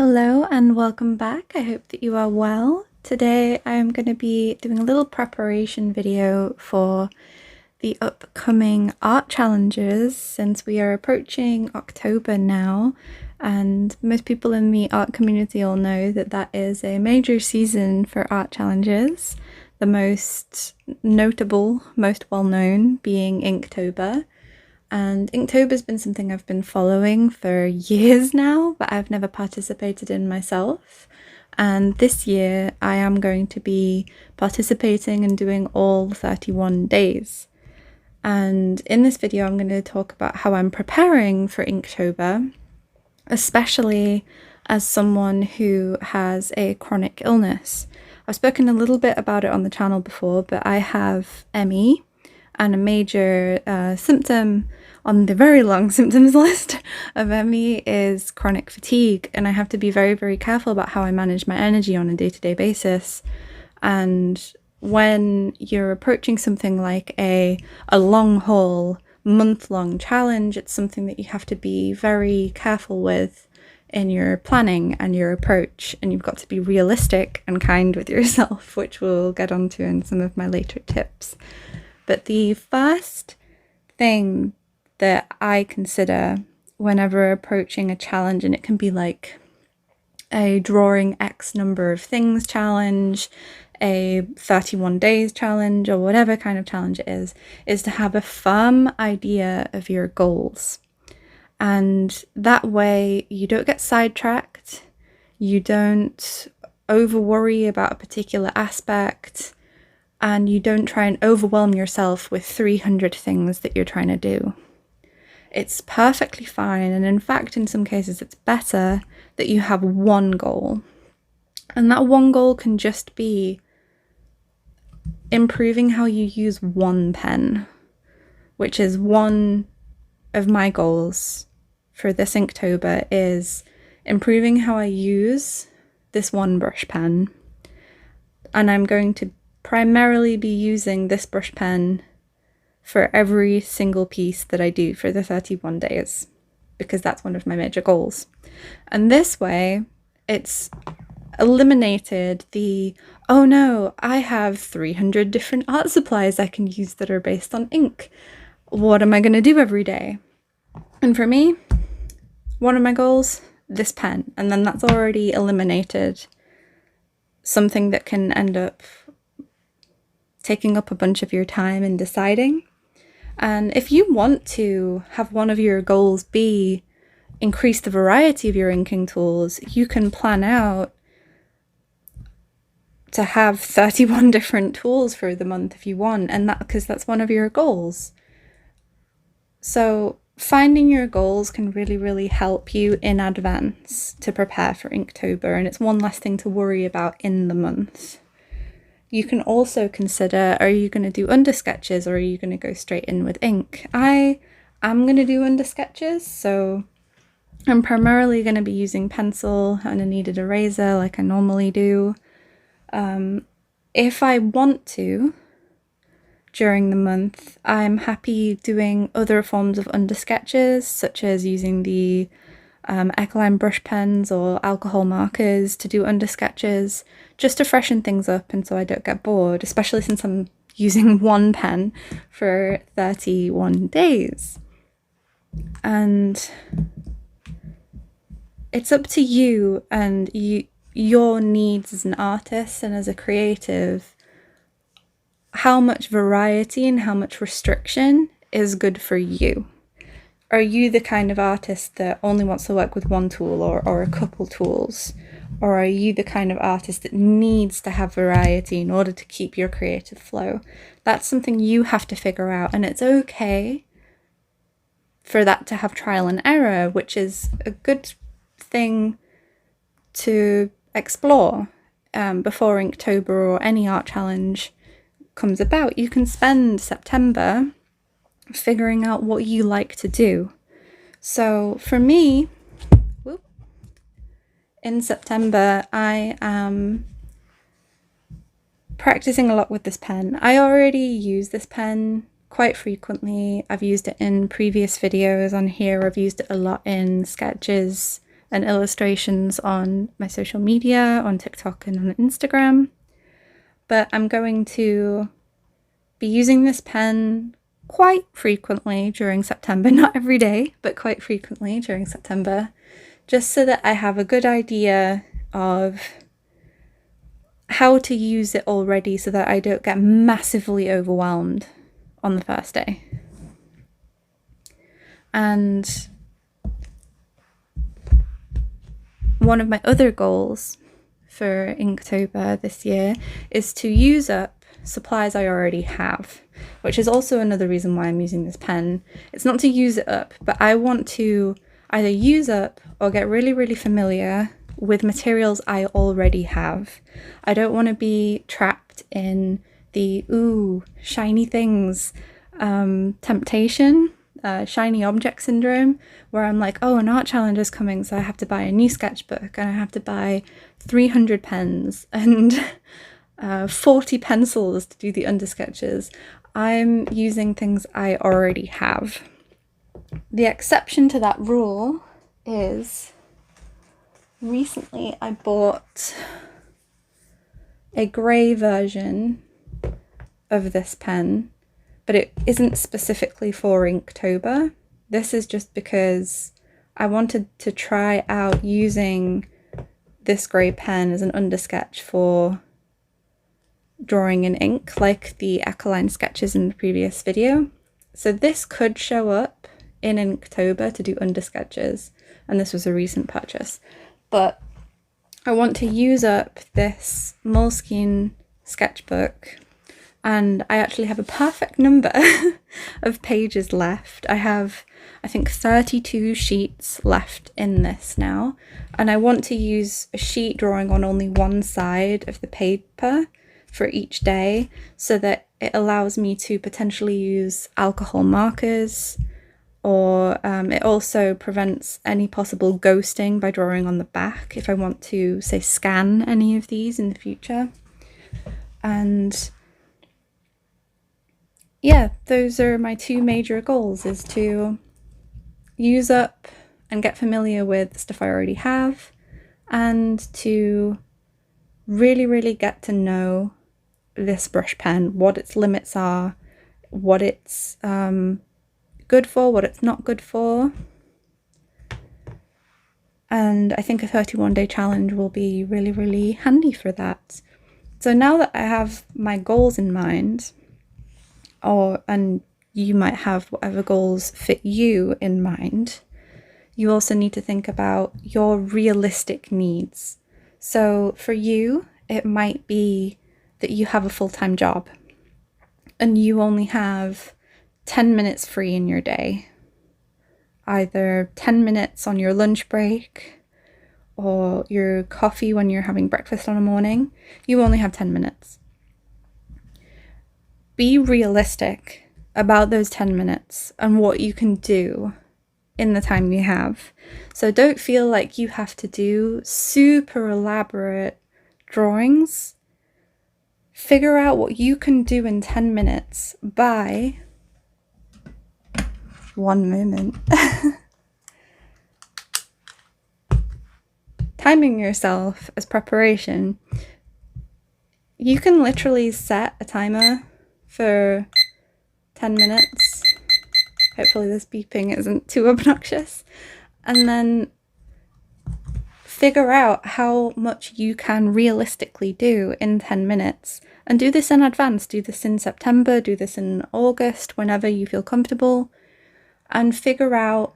Hello and welcome back. I hope that you are well. Today I'm going to be doing a little preparation video for the upcoming art challenges since we are approaching October now, and most people in the art community all know that that is a major season for art challenges, the most notable, most well-known being Inktober. And Inktober's been something I've been following for years now, but I've never participated in myself. And this year I am going to be participating and doing all 31 days. And in this video I'm going to talk about how I'm preparing for Inktober, especially as someone who has a chronic illness. I've spoken a little bit about it on the channel before, but I have ME, and a major symptom on the very long symptoms list of ME is chronic fatigue, and I have to be very, very careful about how I manage my energy on a day-to-day basis. And when you're approaching something like a long haul, month-long challenge, it's something that you have to be very careful with in your planning and your approach, and you've got to be realistic and kind with yourself, which we'll get onto in some of my later tips. But the first thing that I consider whenever approaching a challenge, and it can be like a drawing X number of things challenge, a 31 days challenge, or whatever kind of challenge it is to have a firm idea of your goals. And that way you don't get sidetracked, you don't over worry about a particular aspect, and you don't try and overwhelm yourself with 300 things that you're trying to do. It's perfectly fine, and in fact in some cases it's better that you have one goal. And that one goal can just be improving how you use one pen, which is one of my goals for this Inktober, is improving how I use this one brush pen. And I'm going to primarily be using this brush pen for every single piece that I do for the 31 days, because that's one of my major goals. And this way it's eliminated the, oh no, I have 300 different art supplies I can use that are based on ink. What am I going to do every day? And for me, one of my goals, this pen, and then that's already eliminated something that can end up taking up a bunch of your time in deciding. And if you want to have one of your goals be increase the variety of your inking tools, you can plan out to have 31 different tools for the month if you want, and that because that's one of your goals. So finding your goals can really, really help you in advance to prepare for Inktober, and it's one less thing to worry about in the month. You can also consider, are you going to do under sketches or are you going to go straight in with ink? I am going to do under sketches, so I'm primarily going to be using pencil and a kneaded eraser like I normally do. If I want to, during the month, I'm happy doing other forms of under sketches, such as using the Ecoline brush pens or alcohol markers to do under sketches, just to freshen things up and so I don't get bored, especially since I'm using one pen for 31 days. And it's up to you and your needs as an artist and as a creative, how much variety and how much restriction is good for you. Are you the kind of artist that only wants to work with one tool or a couple tools? Or are you the kind of artist that needs to have variety in order to keep your creative flow? That's something you have to figure out, and it's okay for that to have trial and error, which is a good thing to explore before Inktober or any art challenge comes about. You can spend September figuring out what you like to do. So for me, in September, I am practicing a lot with this pen. I already use this pen quite frequently. I've used it in previous videos on here. I've used it a lot in sketches and illustrations on my social media, on TikTok and on Instagram. But I'm going to be using this pen quite frequently during September, not every day, but quite frequently during September, just so that I have a good idea of how to use it already so that I don't get massively overwhelmed on the first day. And one of my other goals for Inktober this year is to use up supplies I already have, which is also another reason why I'm using this pen. It's not to use it up, but I want to either use up or get really, really familiar with materials I already have. I don't want to be trapped in the shiny things temptation, shiny object syndrome, where I'm like, oh, an art challenge is coming, so I have to buy a new sketchbook and I have to buy 300 pens and 40 pencils to do the undersketches. I'm using things I already have. The exception to that rule is recently I bought a grey version of this pen, but it isn't specifically for Inktober. This is just because I wanted to try out using this grey pen as an undersketch for drawing in ink, like the Aquiline sketches in the previous video. So this could show up in Inktober to do undersketches, and this was a recent purchase. But I want to use up this Moleskine sketchbook, and I actually have a perfect number of pages left. I have, I think, 32 sheets left in this now, and I want to use a sheet drawing on only one side of the paper for each day, so that it allows me to potentially use alcohol markers, or it also prevents any possible ghosting by drawing on the back if I want to, say, scan any of these in the future. And yeah, those are my two major goals, is to use up and get familiar with the stuff I already have, and to really, really get to know this brush pen, what its limits are, what it's good for, what it's not good for. And I think a 31-day challenge will be really, really handy for that. So now that I have my goals in mind, and you might have whatever goals fit you in mind, you also need to think about your realistic needs. So for you, it might be that you have a full-time job and you only have 10 minutes free in your day, either 10 minutes on your lunch break or your coffee when you're having breakfast on a morning. You only have 10 minutes. Be realistic about those 10 minutes and what you can do in the time you have. So don't feel like you have to do super elaborate drawings. Figure out what you can do in 10 minutes by one moment. Timing yourself as preparation. You can literally set a timer for 10 minutes. Hopefully this beeping isn't too obnoxious. And then figure out how much you can realistically do in 10 minutes. And do this in advance. Do this in September, do this in August, whenever you feel comfortable. And figure out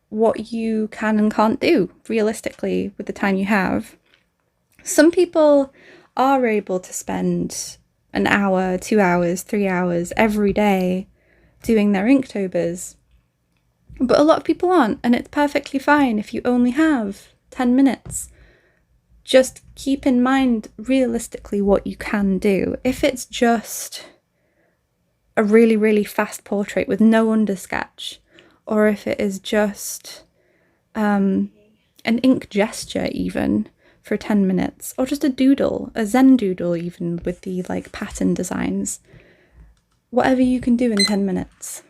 what you can and can't do realistically with the time you have. Some people are able to spend an hour, 2 hours, 3 hours every day doing their Inktober's, but a lot of people aren't, and it's perfectly fine if you only have 10 minutes. Just keep in mind realistically what you can do. If it's just a really, really fast portrait with no undersketch, or if it is just an ink gesture even for 10 minutes, or just a doodle, a Zen doodle even with the like pattern designs, whatever you can do in 10 minutes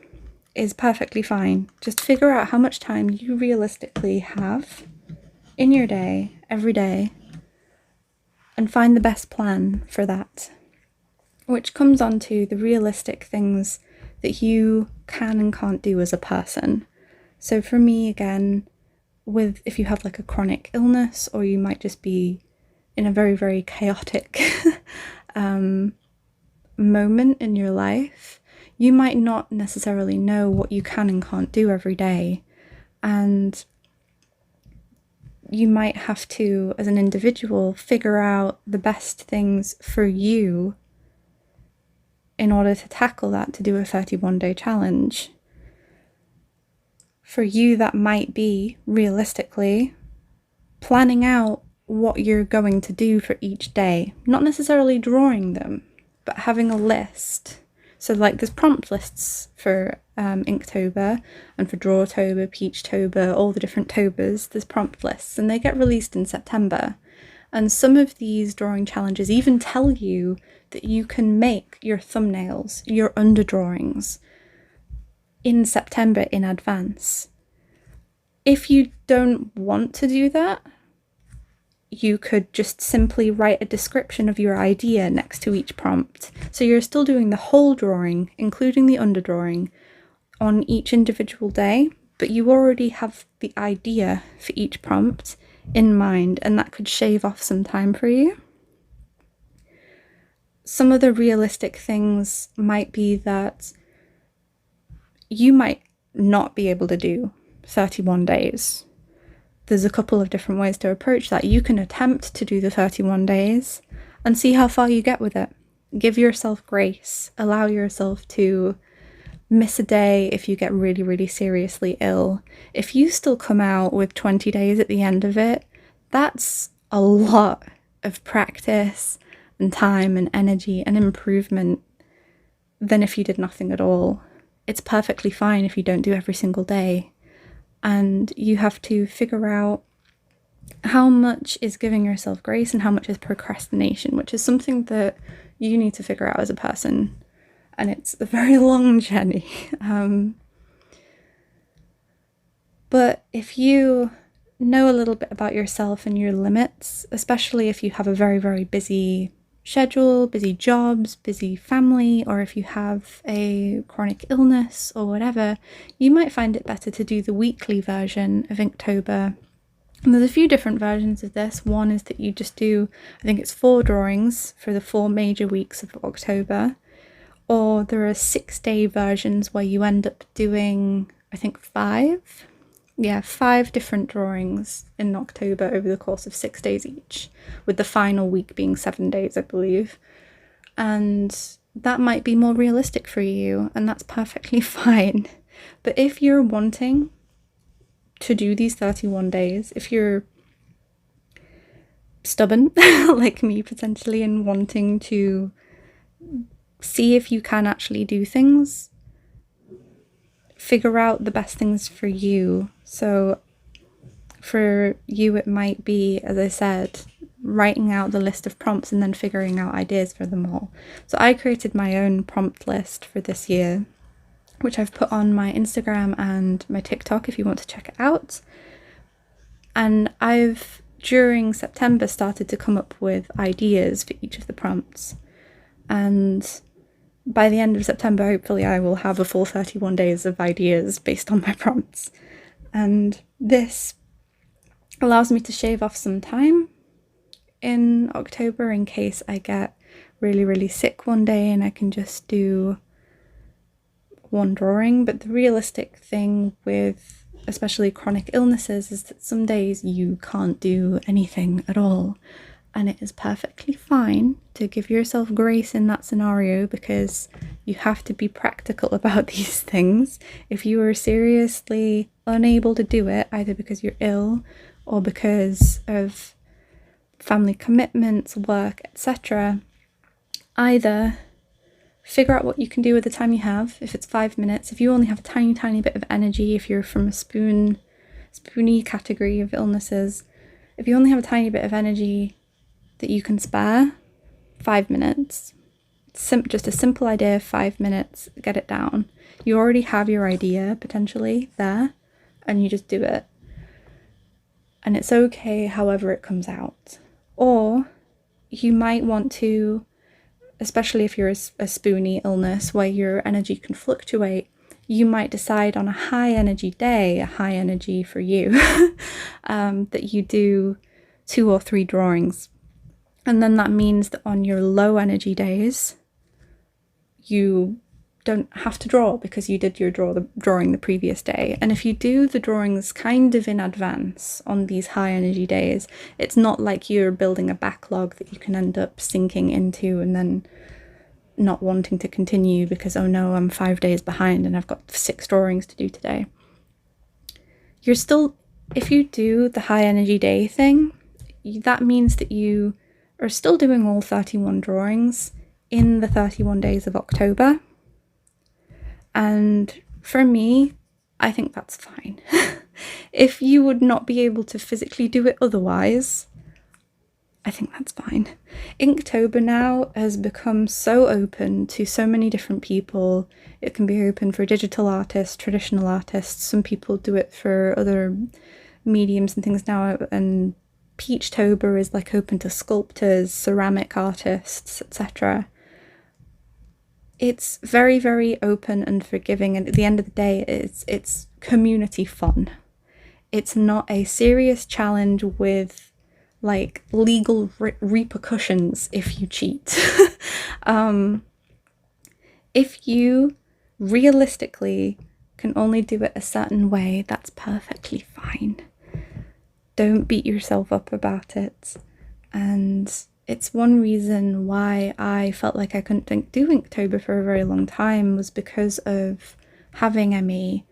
is perfectly fine. Just figure out how much time you realistically have in your day, every day, and find the best plan for that, which comes on to the realistic things that you can and can't do as a person. So for me, again, if you have like a chronic illness, or you might just be in a very, very chaotic moment in your life, you might not necessarily know what you can and can't do every day. And you might have to, as an individual, figure out the best things for you in order to tackle that, to do a 31-day challenge. For you, that might be, realistically, planning out what you're going to do for each day. Not necessarily drawing them, but having a list. So like there's prompt lists for Inktober, and for Drawtober, Peachtober, all the different Tobers, there's prompt lists, and they get released in September. And some of these drawing challenges even tell you that you can make your thumbnails, your underdrawings, in September in advance. If you don't want to do that, you could just simply write a description of your idea next to each prompt. So you're still doing the whole drawing, including the underdrawing, on each individual day, but you already have the idea for each prompt in mind, and that could shave off some time for you. Some of the realistic things might be that you might not be able to do 31 days. There's a couple of different ways to approach that. You can attempt to do the 31 days and see how far you get with it. Give yourself grace. Allow yourself to miss a day if you get really, really seriously ill. If you still come out with 20 days at the end of it, that's a lot of practice and time and energy and improvement than if you did nothing at all. It's perfectly fine if you don't do every single day. And you have to figure out how much is giving yourself grace and how much is procrastination, which is something that you need to figure out as a person. And it's a very long journey. But if you know a little bit about yourself and your limits, especially if you have a very, very busy schedule, busy jobs, busy family, or if you have a chronic illness or whatever, you might find it better to do the weekly version of Inktober. And there's a few different versions of this. One is that you just do, I think it's 4 drawings for the 4 major weeks of October, or there are 6-day versions where you end up doing, I think 5 different drawings in October over the course of 6 days each, with the final week being 7 days, I believe. And that might be more realistic for you, and that's perfectly fine. But if you're wanting to do these 31 days, if you're stubborn, like me potentially, and wanting to see if you can actually do things, figure out the best things for you. So for you, it might be, as I said, writing out the list of prompts and then figuring out ideas for them all. So I created my own prompt list for this year, which I've put on my Instagram and my TikTok if you want to check it out. And I've, during September, started to come up with ideas for each of the prompts. And by the end of September, hopefully I will have a full 31 days of ideas based on my prompts. And this allows me to shave off some time in October in case I get really, really sick one day and I can just do one drawing. But the realistic thing with especially chronic illnesses is that some days you can't do anything at all. And it is perfectly fine to give yourself grace in that scenario, because you have to be practical about these things. If you are seriously unable to do it, either because you're ill or because of family commitments, work, etc., either figure out what you can do with the time you have. If it's 5 minutes, if you only have a tiny, tiny bit of energy, if you're from a spoony category of illnesses, if you only have a tiny bit of energy that you can spare, 5 minutes. Just a simple idea, 5 minutes, get it down. You already have your idea potentially there, and you just do it. and it's okay however it comes out. Or you might want to, especially if you're a spoonie illness where your energy can fluctuate, you might decide on a high energy day, a high energy for you, that you do 2 or 3 drawings. And then that means that on your low energy days, you don't have to draw because you did your drawing the previous day. And if you do the drawings kind of in advance on these high energy days, it's not like you're building a backlog that you can end up sinking into and then not wanting to continue because, oh no, I'm 5 days behind and I've got 6 drawings to do today. You're still, if you do the high energy day thing, that means that you are still doing all 31 drawings in the 31 days of October. And for me, I think that's fine. If you would not be able to physically do it otherwise, I think that's fine. Inktober now has become so open to so many different people. It can be open for digital artists, traditional artists. Some people do it for other mediums and things now. And Peachtober is like open to sculptors, ceramic artists, etc. It's very, very open and forgiving, and at the end of the day, it's community fun. It's not a serious challenge with like legal repercussions if you cheat. If you realistically can only do it a certain way, that's perfectly fine. Don't beat yourself up about it. And it's one reason why I felt like I couldn't do Inktober for a very long time, was because of having ME.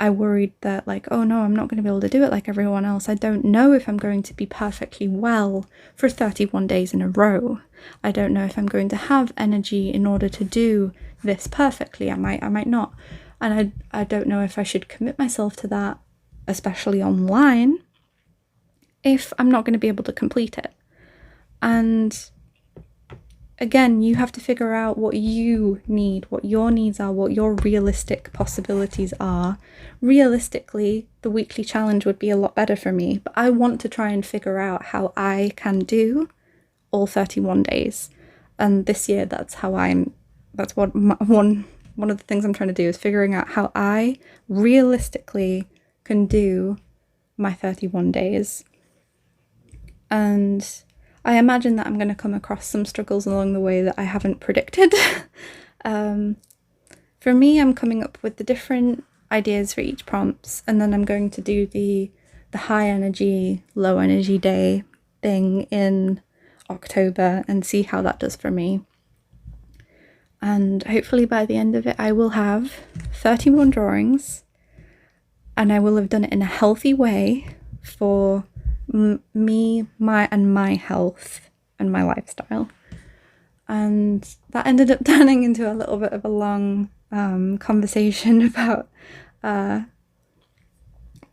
I worried that like, oh no, I'm not going to be able to do it like everyone else. I don't know if I'm going to be perfectly well for 31 days in a row. I don't know if I'm going to have energy in order to do this perfectly. I might not. And I don't know if I should commit myself to that, especially online, if I'm not going to be able to complete it. And again, you have to figure out what you need, what your needs are, what your realistic possibilities are. Realistically, the weekly challenge would be a lot better for me, but I want to try and figure out how I can do all 31 days. And this year, that's what one of the things I'm trying to do is figuring out how I realistically can do my 31 days. And I imagine that I'm going to come across some struggles along the way that I haven't predicted. For me, I'm coming up with the different ideas for each prompts, and then I'm going to do the high energy, low energy day thing in October and see how that does for me. And hopefully by the end of it, I will have 31 drawings, and I will have done it in a healthy way for me, my health and my lifestyle. And that ended up turning into a little bit of a long conversation about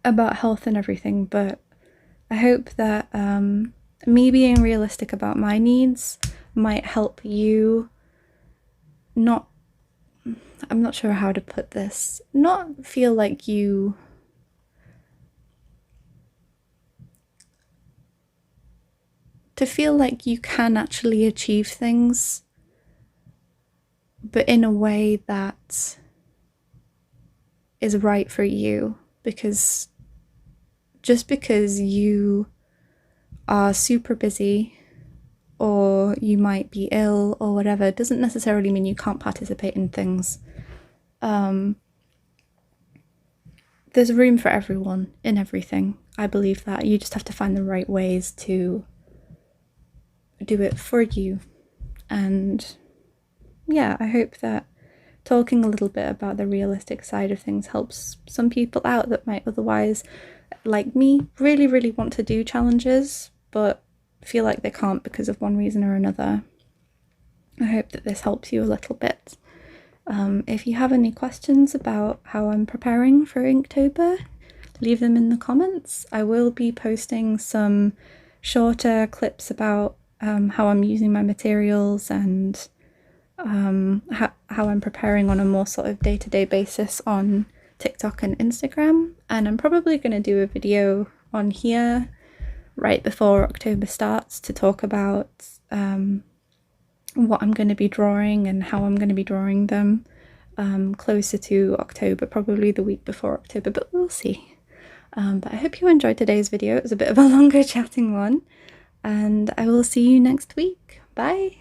health and everything, but I hope that me being realistic about my needs might help you I'm not sure how to put this, not feel like you can actually achieve things, but in a way that is right for you. Because just because you are super busy or you might be ill or whatever doesn't necessarily mean you can't participate in things. There's room for everyone in everything. I believe that. You just have to find the right ways to do it for you. And yeah, I hope that talking a little bit about the realistic side of things helps some people out that might otherwise, like me, really, really want to do challenges, but feel like they can't because of one reason or another. I hope that this helps you a little bit. If you have any questions about how I'm preparing for Inktober, leave them in the comments. I will be posting some shorter clips about how I'm using my materials and how I'm preparing on a more sort of day-to-day basis on TikTok and Instagram. And I'm probably going to do a video on here right before October starts to talk about what I'm going to be drawing and how I'm going to be drawing them closer to October, probably the week before October, but we'll see. But I hope you enjoyed today's video. It was a bit of a longer chatting one, and I will see you next week. Bye!